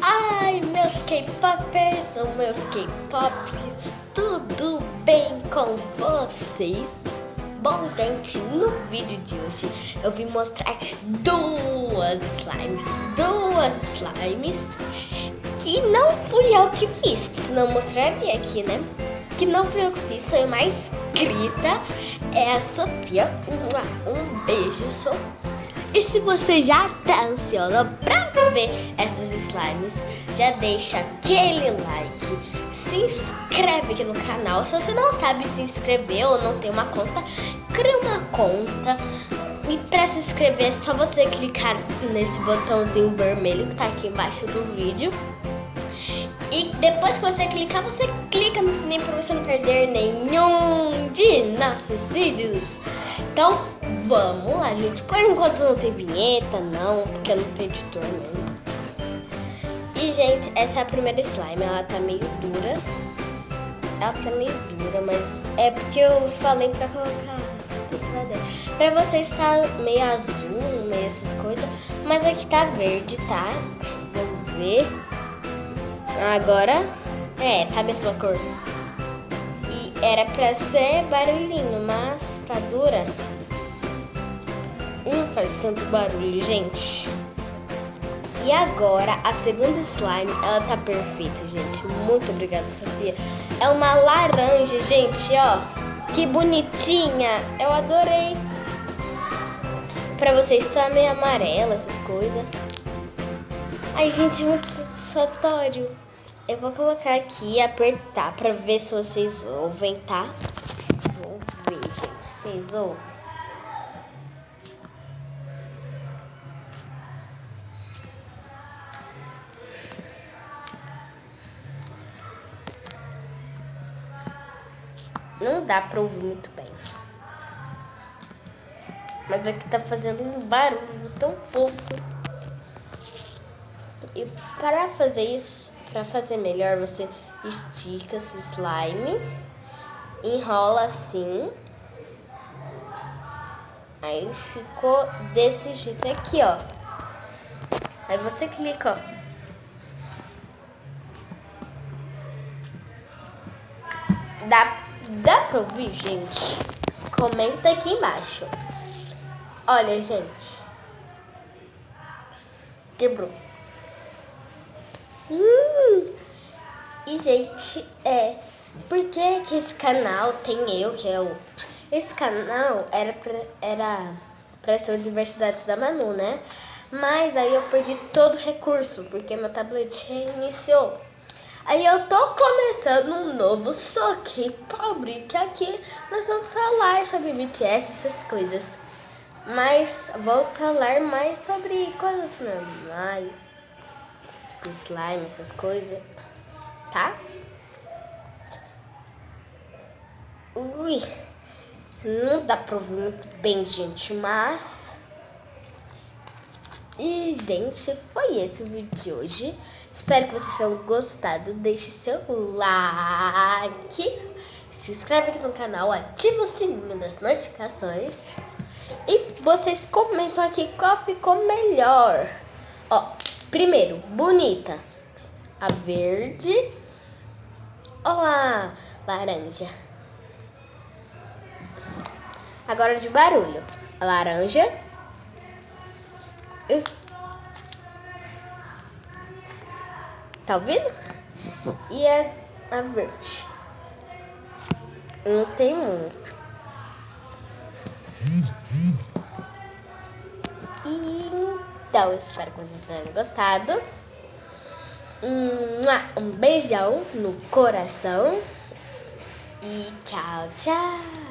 Ai, meus K-popers ou meus K-pops, tudo bem com vocês? Bom, gente, no vídeo de hoje eu vim mostrar duas slimes que não fui eu que fiz, que senão eu mostraria aqui, né? Que não fui eu que fiz, foi uma inscrita, é a Sofia. Um beijo, Sofia. E se você já tá ansiosa pra ver essas slimes, já deixa aquele like, se inscreve aqui no canal. Se você não sabe se inscrever ou não tem uma conta, cria uma conta. E pra se inscrever é só você clicar nesse botãozinho vermelho que tá aqui embaixo do vídeo. E depois que você clicar, você clica no sininho pra você não perder nenhum de nossos vídeos. Então, vamos lá, gente. Por enquanto não tem vinheta, não, porque eu não tenho editor mesmo. E, gente, essa é a primeira slime. Ela tá meio dura. Mas é porque eu falei pra colocar pra vocês tá meio azul, meio essas coisas. Mas aqui tá verde, tá? Vamos ver. Agora, tá a mesma cor. E era pra ser barulhinho, mas tá dura. Não faz tanto barulho, gente. E agora, a segunda slime, ela tá perfeita, gente. Muito obrigada, Sofia. É uma laranja, gente, ó. Que bonitinha. Eu adorei. Pra vocês tá meio amarela, essas coisas. Ai, gente, muito satisfatório. Eu vou colocar aqui e apertar pra ver se vocês ouvem, tá? Vou ver, gente, se vocês ouvem. Não dá pra ouvir muito bem. Mas aqui tá fazendo um barulho tão fofo. E para fazer isso, para fazer melhor, você estica esse slime, enrola assim. Aí ficou desse jeito aqui, ó. Aí você clica, ó. Dá pra ouvir, gente? Comenta aqui embaixo. Olha, gente. Quebrou. E, gente, por que esse canal tem eu, que é o... Esse canal era pra ser o Diversidades da Manu, né? Mas aí eu perdi todo o recurso, porque meu tablet reiniciou. Aí eu tô começando um novo, só que pobre, que aqui nós vamos falar sobre BTS, essas coisas. Mas vamos falar mais sobre coisas normais, tipo slime, essas coisas, tá? Ui, não dá pra ouvir muito bem, gente, mas... E, gente, foi esse o vídeo de hoje. Espero que vocês tenham gostado. Deixe seu like, se inscreve aqui no canal, ativa o sininho das notificações. E vocês comentam aqui qual ficou melhor. Ó, primeiro, bonita, a verde ou a laranja? Agora de barulho, a laranja. Tá ouvindo? E a verde. Não tem muito. Então, espero que vocês tenham gostado. Um beijão no coração. E tchau, tchau.